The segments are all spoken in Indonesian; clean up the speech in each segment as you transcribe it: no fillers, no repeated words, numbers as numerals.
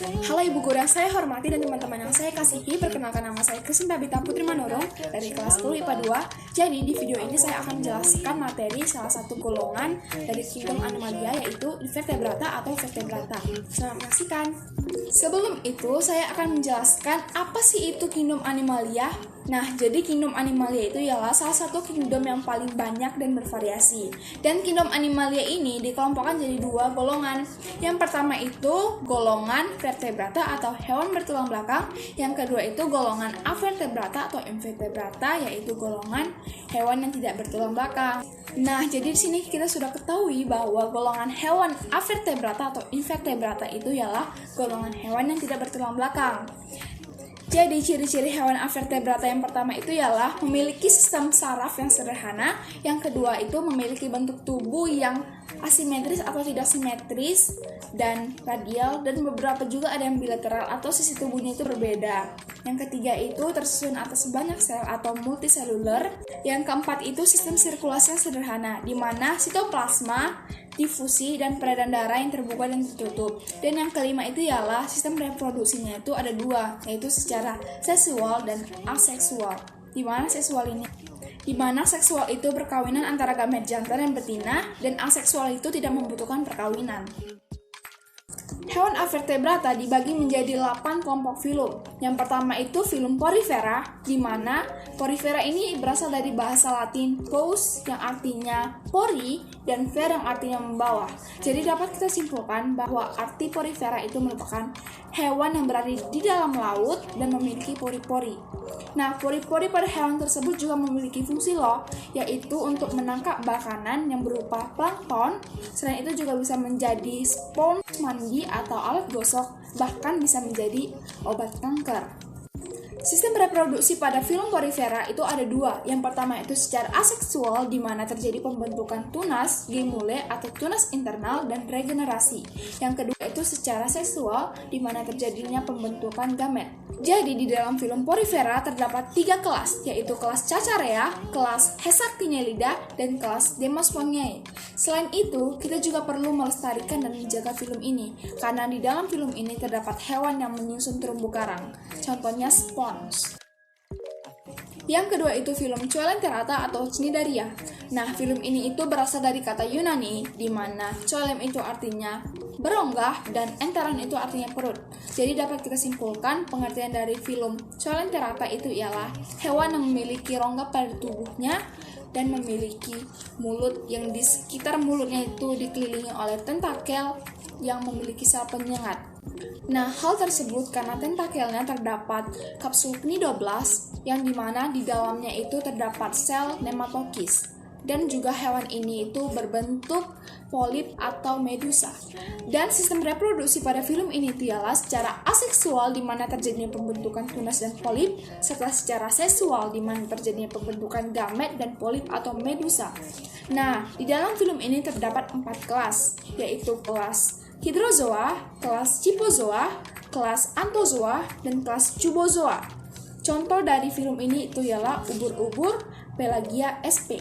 Halo Ibu Guru yang saya hormati dan teman-teman yang saya kasihi, perkenalkan nama saya Christine Tabita Putri Manurung dari kelas 10 IPA 2. Jadi di video ini saya akan menjelaskan materi salah satu golongan dari kingdom Animalia, yaitu Invertebrata atau Vertebrata. Selamat menyaksikan. Sebelum itu saya akan menjelaskan apa sih itu kingdom Animalia. Nah, jadi kingdom Animalia itu ialah salah satu kingdom yang paling banyak dan bervariasi. Dan kingdom Animalia ini dikelompokkan jadi dua golongan. Yang pertama itu golongan vertebrata atau hewan bertulang belakang. Yang kedua itu golongan avertebrata atau invertebrata, yaitu golongan hewan yang tidak bertulang belakang. Nah, jadi di sini kita sudah ketahui bahwa golongan hewan avertebrata atau invertebrata itu ialah golongan hewan yang tidak bertulang belakang. Jadi ciri-ciri hewan avertebrata yang pertama itu ialah memiliki sistem saraf yang sederhana, yang kedua itu memiliki bentuk tubuh yang asimetris atau tidak simetris dan radial, dan beberapa juga ada yang bilateral atau sisi tubuhnya itu berbeda. Yang ketiga itu tersusun atas banyak sel atau multiseluler. Yang keempat itu sistem sirkulasi yang sederhana, di mana sitoplasma, difusi, dan peredaran darah yang terbuka dan tertutup. Dan yang kelima itu ialah sistem reproduksinya itu ada dua, yaitu secara seksual dan aseksual. Di mana seksual itu perkawinan antara gamet jantan dan betina, dan aseksual itu tidak membutuhkan perkawinan. Hewan avertebrata dibagi menjadi 8 kelompok filum. Yang pertama itu filum Porifera, di mana Porifera ini berasal dari bahasa Latin pous yang artinya pori dan ver yang artinya membawah. Jadi dapat kita simpulkan bahwa arti Porifera itu merupakan hewan yang berada di dalam laut dan memiliki pori-pori. Nah, pori-pori pada hewan tersebut juga memiliki fungsi loh, yaitu untuk menangkap makanan yang berupa plankton. Selain itu juga bisa menjadi spons mandi atau alat gosok, bahkan bisa menjadi obat kanker. Sistem reproduksi pada filum Porifera itu ada dua. Yang pertama itu secara aseksual, di mana terjadi pembentukan tunas, gemule atau tunas internal, dan regenerasi. Yang kedua itu secara seksual, di mana terjadinya pembentukan gamet. Jadi di dalam filum Porifera terdapat 3 kelas, yaitu kelas Cacarea, kelas Hesactinellida, dan kelas Demospongiae. Selain itu, kita juga perlu melestarikan dan menjaga filum ini, karena di dalam filum ini terdapat hewan yang menyusun terumbu karang. Contohnya spons. Yang kedua itu filum Coelenterata atau Cnidaria. Nah, filum ini itu berasal dari kata Yunani, di mana coelem itu artinya berongga dan enteron itu artinya perut. Jadi dapat kita simpulkan pengertian dari filum Coelenterata itu ialah hewan yang memiliki rongga pada tubuhnya dan memiliki mulut yang di sekitar mulutnya itu dikelilingi oleh tentakel yang memiliki sel penyengat. Nah, hal tersebut karena tentakelnya terdapat kapsul cnidoblast yang dimana di dalamnya itu terdapat sel nematokis, dan juga hewan ini itu berbentuk polip atau medusa. Dan sistem reproduksi pada filum ini ialah secara aseksual, di mana terjadinya pembentukan tunas dan polip, serta secara seksual, di mana terjadinya pembentukan gamet dan polip atau medusa. Nah, di dalam filum ini terdapat 4 kelas, yaitu kelas Hydrozoa, kelas Chipozoa, kelas Anthozoa, dan kelas Cubozoa. Contoh dari filum ini itu ialah ubur-ubur, Pelagia sp.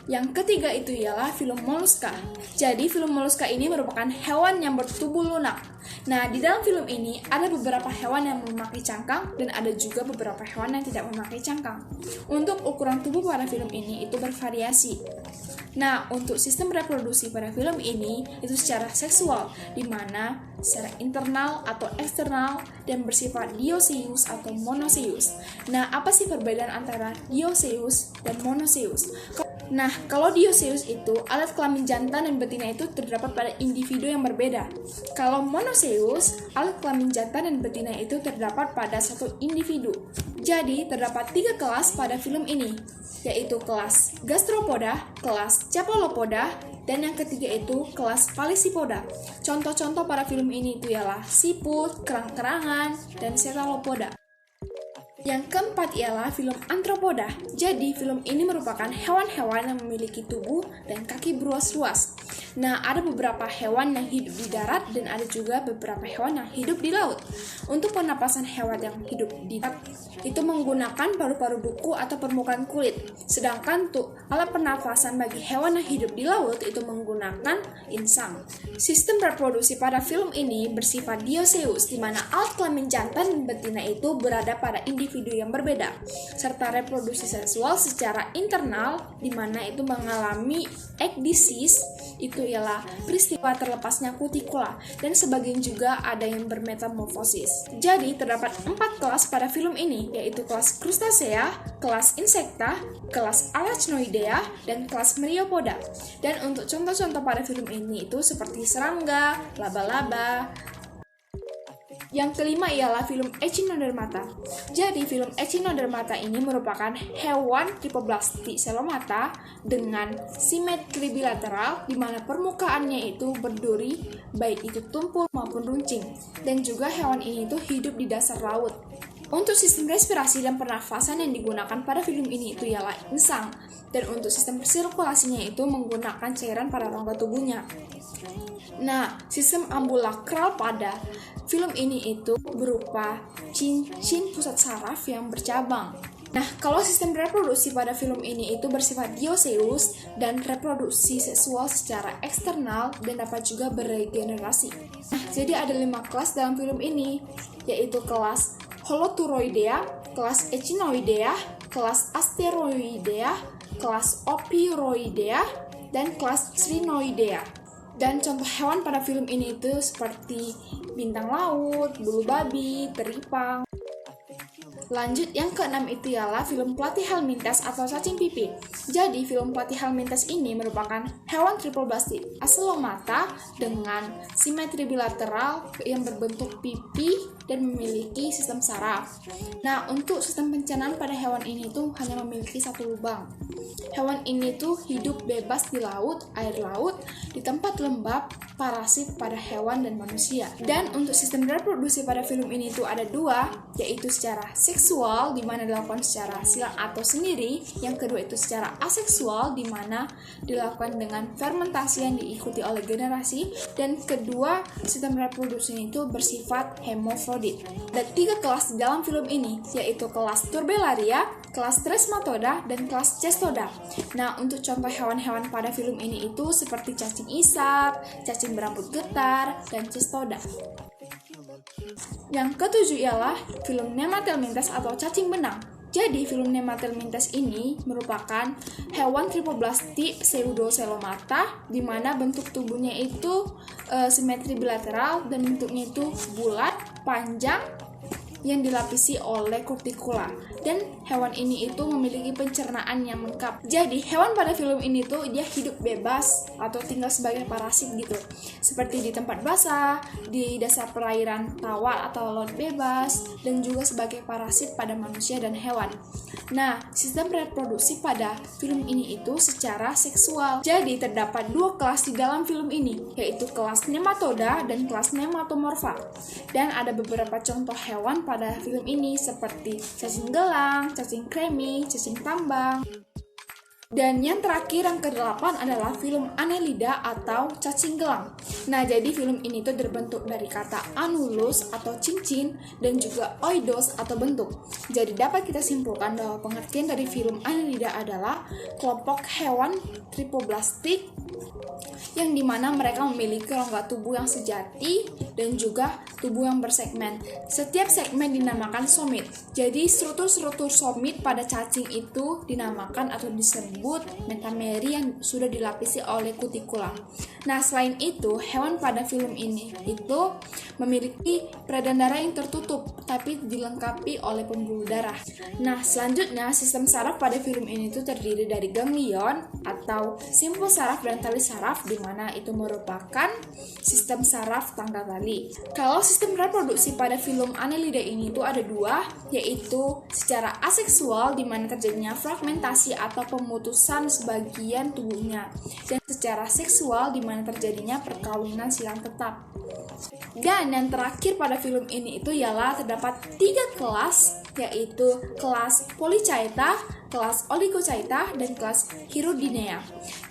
Yang ketiga itu ialah filum Mollusca. Jadi filum Mollusca ini merupakan hewan yang bertubuh lunak. Nah, di dalam filum ini ada beberapa hewan yang memakai cangkang dan ada juga beberapa hewan yang tidak memakai cangkang. Untuk ukuran tubuh pada filum ini itu bervariasi. Nah, untuk sistem reproduksi pada film ini itu secara seksual, di mana secara internal atau eksternal dan bersifat dioecious atau monoecious. Nah, apa sih perbedaan antara dioecious dan monoecious? Nah, kalau dioecious itu alat kelamin jantan dan betina itu terdapat pada individu yang berbeda. Kalau monoecious, alat kelamin jantan dan betina itu terdapat pada satu individu. Jadi, terdapat 3 kelas pada film ini, yaitu kelas Gastropoda, kelas Cephalopoda, dan yang ketiga itu kelas Phalisipoda. Contoh-contoh pada film ini itu ialah siput, kerang-kerangan, dan Cephalopoda. Yang keempat ialah film Arthropoda. Jadi film ini merupakan hewan-hewan yang memiliki tubuh dan kaki beruas-ruas. Nah, ada beberapa hewan yang hidup di darat dan ada juga beberapa hewan yang hidup di laut. Untuk pernapasan hewan yang hidup di darat itu menggunakan paru-paru buku atau permukaan kulit. Sedangkan untuk alat pernafasan bagi hewan yang hidup di laut itu menggunakan insang. Sistem reproduksi pada film ini bersifat dioecious, di mana alat kelamin jantan dan betina itu berada pada individu yang berbeda, serta reproduksi seksual secara internal, di mana itu mengalami ekdisis, itu ialah peristiwa terlepasnya kutikula, dan sebagian juga ada yang bermetamorfosis. Jadi terdapat 4 kelas pada film ini, yaitu kelas Crustacea, kelas Insecta, kelas Arachnoidea, dan kelas Myriapoda. Dan untuk contoh-contoh pada film ini itu seperti serangga, laba-laba. Yang kelima ialah film Echinodermata. Jadi film Echinodermata ini merupakan hewan tripoblastik selomata dengan simetri bilateral, di mana permukaannya itu berduri, baik itu tumpul maupun runcing. Dan juga hewan ini itu hidup di dasar laut. Untuk sistem respirasi dan pernafasan yang digunakan pada film ini itu ialah insang. Dan untuk sistem sirkulasinya itu menggunakan cairan pada rongga tubuhnya. Nah, sistem ambulakral pada film ini itu berupa cincin pusat saraf yang bercabang. Nah, kalau sistem reproduksi pada film ini itu bersifat dioecious dan reproduksi seksual secara eksternal dan dapat juga beregenerasi. Nah, jadi ada 5 kelas dalam film ini, yaitu kelas Holoturoidea, kelas Echinoidea, kelas Asteroidea, kelas Opiroidea, dan kelas Crinoidea. Dan contoh hewan pada film ini itu seperti bintang laut, bulu babi, teripang. Lanjut, yang keenam itu ialah film Platyhelminthes atau cacing pipi. Jadi, film Platyhelminthes ini merupakan hewan tripoblastik aselomata dengan simetri bilateral yang berbentuk pipi dan memiliki sistem saraf. Nah, untuk sistem pencernaan pada hewan ini tuh hanya memiliki satu lubang. Hewan ini tuh hidup bebas di laut, air laut, di tempat lembab, parasit pada hewan dan manusia. Dan untuk sistem reproduksi pada film ini tuh ada 2, yaitu secara seksual, di mana dilakukan secara silang atau sendiri. Yang kedua itu secara aseksual, di mana dilakukan dengan fermentasi yang diikuti oleh generasi. Dan kedua, sistem reproduksi itu bersifat hemofrodit. Ada 3 kelas di dalam film ini, yaitu kelas Turbellaria, kelas Tresmatoda, dan kelas Cestoda. Nah, untuk contoh hewan-hewan pada film ini itu seperti cacing isap, cacing berambut getar, dan Cestoda. Yang ketujuh ialah film Nematelmintes atau cacing benang. Jadi, film Nematelmintes ini merupakan hewan tripoblastik pseudoselomata, di mana bentuk tubuhnya itu simetri bilateral dan bentuknya itu bulat, panjang, yang dilapisi oleh kutikula. Dan hewan ini itu memiliki pencernaan yang lengkap. Jadi hewan pada film ini tuh dia hidup bebas atau tinggal sebagai parasit gitu, seperti di tempat basah, di dasar perairan tawar atau laut bebas, dan juga sebagai parasit pada manusia dan hewan. Nah, sistem reproduksi pada film ini itu secara seksual. Jadi terdapat 2 kelas di dalam film ini, yaitu kelas Nematoda dan kelas Nematomorpha. Dan ada beberapa contoh hewan pada film ini seperti cacing gelang, cacing kremi, cacing tambang. Dan yang terakhir, yang ke-8 adalah film Annelida atau cacing gelang. Nah, jadi film ini tuh terbentuk dari kata annulus atau cincin dan juga oidos atau bentuk. Jadi dapat kita simpulkan bahwa pengertian dari film Annelida adalah kelompok hewan tripoblastik yang dimana mereka memiliki rongga tubuh yang sejati dan juga tubuh yang bersegmen. Setiap segmen dinamakan somit. Jadi struktur-struktur somit pada cacing itu dinamakan atau disebut metameri yang sudah dilapisi oleh kutikula. Nah, selain itu, hewan pada film ini itu memiliki peredaran darah yang tertutup tapi dilengkapi oleh pembuluh darah. Nah, selanjutnya sistem saraf pada film ini itu terdiri dari ganglion atau simpul saraf dan tali saraf, di mana itu merupakan sistem saraf tangga tali. Kalau sistem reproduksi pada film Annelida ini itu ada 2, yaitu secara aseksual, di mana terjadinya fragmentasi atau pemutusan sebagian tubuhnya, dan secara seksual, di mana terjadinya perkawinan silang tetap. Dan Dan yang terakhir pada film ini itu ialah terdapat 3 kelas, yaitu kelas Polychaeta, kelas Oligochaeta, dan kelas Hirudinea.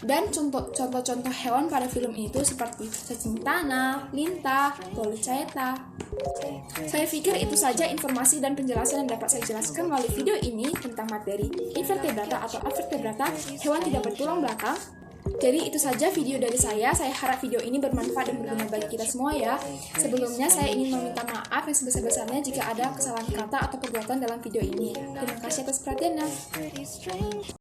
Dan contoh-contoh hewan pada film itu seperti cacing tanah, lintah, Polychaeta. Saya pikir itu saja informasi dan penjelasan yang dapat saya jelaskan melalui video ini tentang materi invertebrata atau avertebrata, hewan tidak bertulang belakang. Jadi itu saja video dari saya. Saya harap video ini bermanfaat dan berguna bagi kita semua ya. Sebelumnya saya ingin meminta maaf yang sebesar-besarnya jika ada kesalahan kata atau perbuatan dalam video ini. Terima kasih atas perhatiannya.